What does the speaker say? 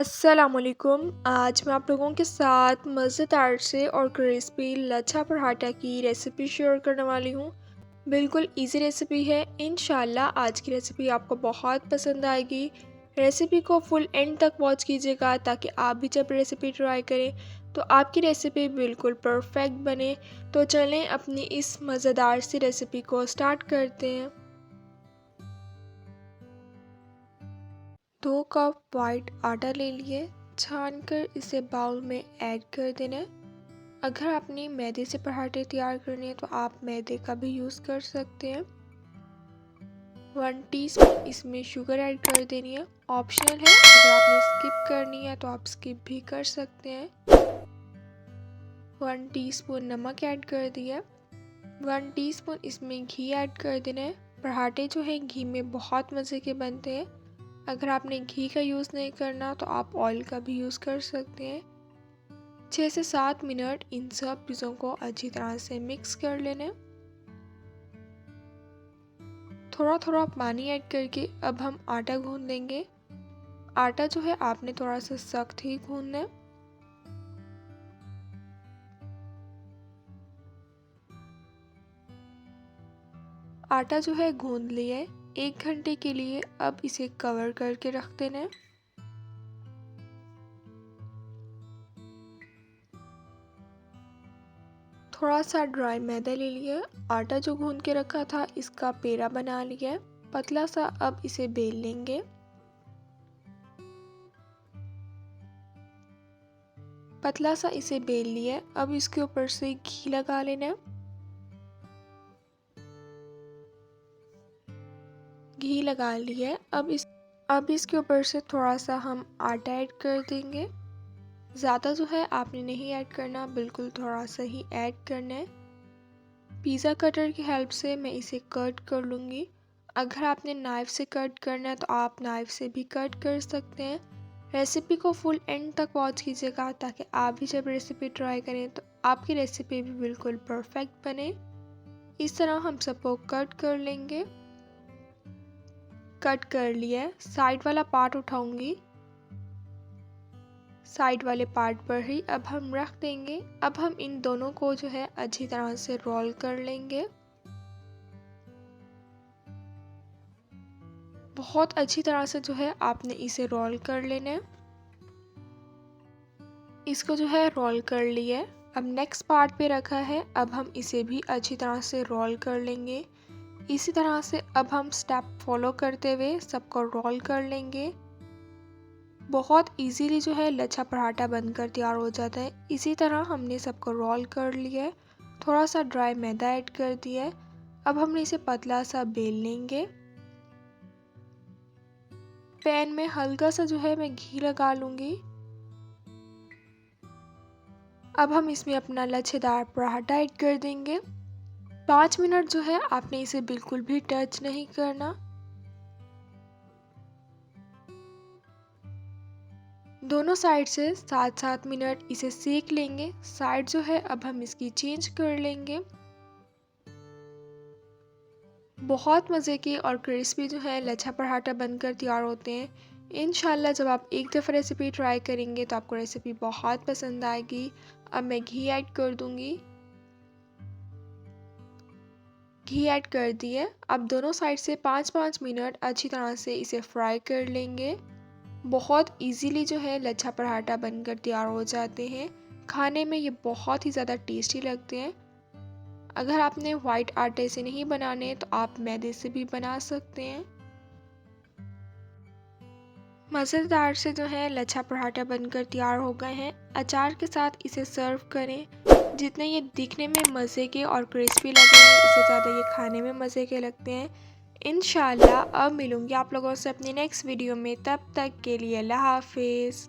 अस्सलामुअलैकुम। आज मैं आप लोगों के साथ मज़ेदार से और क्रिस्पी लच्छा पराठा की रेसिपी शेयर करने वाली हूँ। बिल्कुल इजी रेसिपी है। इंशाल्लाह आज की रेसिपी आपको बहुत पसंद आएगी। रेसिपी को फुल एंड तक वॉच कीजिएगा ताकि आप भी जब रेसिपी ट्राई करें तो आपकी रेसिपी बिल्कुल परफेक्ट बने। तो चलें अपनी इस मज़ेदार सी रेसिपी को स्टार्ट करते हैं। 2 कप वाइट आटा ले लिए, छानकर इसे बाउल में ऐड कर देना है। अगर आपने मैदे से पराठे तैयार करने हैं तो आप मैदे का भी यूज़ कर सकते हैं। 1 टीस्पून इसमें शुगर ऐड कर देनी है, ऑप्शनल है। अगर आपने स्किप करनी है तो आप स्किप भी कर सकते हैं। 1 टीस्पून नमक ऐड कर दिया। 1 टीस्पून इसमें घी ऐड कर देना है। पराठे जो है घी में बहुत मज़े के बनते हैं। अगर आपने घी का यूज़ नहीं करना तो आप ऑयल का भी यूज़ कर सकते हैं। 6 से 7 मिनट इन सब चीज़ों को अच्छी तरह से मिक्स कर लेना है। थोड़ा थोड़ा पानी ऐड करके अब हम आटा गूंद लेंगे। आटा जो है आपने थोड़ा सा सख्त ही गूंदना है। आटा जो है गूंद लिया है। 1 घंटे के लिए अब इसे कवर करके रख देना है। थोड़ा सा ड्राई मैदा ले लिया। आटा जो गूंद के रखा था इसका पेड़ा बना लिया है, पतला सा। अब इसे बेल लेंगे। पतला सा इसे बेल लिया। अब इसके ऊपर से घी लगा लेना है। घी लगा लिया। अब इसके ऊपर से थोड़ा सा हम आटा ऐड कर देंगे। ज़्यादा जो है आपने नहीं ऐड करना, बिल्कुल थोड़ा सा ही ऐड करना है। पिज़्ज़ा कटर की हेल्प से मैं इसे कट कर लूँगी। अगर आपने नाइफ़ से कट करना है तो आप नाइफ़ से भी कट कर सकते हैं। रेसिपी को फुल एंड तक वॉच कीजिएगा ताकि आप भी जब रेसिपी ट्राई करें तो आपकी रेसिपी भी बिल्कुल परफेक्ट बने। इस तरह हम सबको कट कर लेंगे। कट कर लिया है। साइड वाला पार्ट उठाऊंगी। साइड वाले पार्ट पर ही अब हम रख देंगे। अब हम इन दोनों को जो है अच्छी तरह से रोल कर लेंगे। बहुत अच्छी तरह से जो है आपने इसे रोल कर लेना है। इसको जो है रोल कर लिया है। अब नेक्स्ट पार्ट पे रखा है। अब हम इसे भी अच्छी तरह से रोल कर लेंगे। इसी तरह से अब हम स्टेप फॉलो करते हुए सबको रोल कर लेंगे। बहुत इजीली जो है लच्छा पराठा बनकर तैयार हो जाता है। इसी तरह हमने सबको रोल कर लिया है। थोड़ा सा ड्राई मैदा ऐड कर दिया है। अब हमने इसे पतला सा बेल लेंगे। पैन में हल्का सा जो है मैं घी लगा लूँगी। अब हम इसमें अपना लच्छेदार पराठा ऐड कर देंगे। 5 मिनट जो है आपने इसे बिल्कुल भी टच नहीं करना। दोनों साइड से 7-7 मिनट इसे सेक लेंगे। साइड जो है अब हम इसकी चेंज कर लेंगे। बहुत मज़े के और क्रिस्पी जो है लच्छा पराठा बनकर तैयार होते हैं। इंशाल्लाह जब आप एक दफ़ा रेसिपी ट्राई करेंगे तो आपको रेसिपी बहुत पसंद आएगी। अब मैं घी ऐड कर दूंगी। घी ऐड कर दिए। अब दोनों साइड से 5-5 मिनट अच्छी तरह से इसे फ्राई कर लेंगे। बहुत इजीली जो है लच्छा पराठा बनकर तैयार हो जाते हैं। खाने में ये बहुत ही ज़्यादा टेस्टी लगते हैं। अगर आपने वाइट आटे से नहीं बनाने तो आप मैदे से भी बना सकते हैं। मज़ेदार से जो है लच्छा पराठा बनकर तैयार हो गए हैं। अचार के साथ इसे सर्व करें। जितने ये दिखने में मज़े के और क्रिस्पी लगे हैं इससे ज़्यादा ये खाने में मज़े के लगते हैं। इंशाल्लाह अब मिलूँगी आप लोगों से अपनी नेक्स्ट वीडियो में। तब तक के लिए अल्लाह हाफिज़।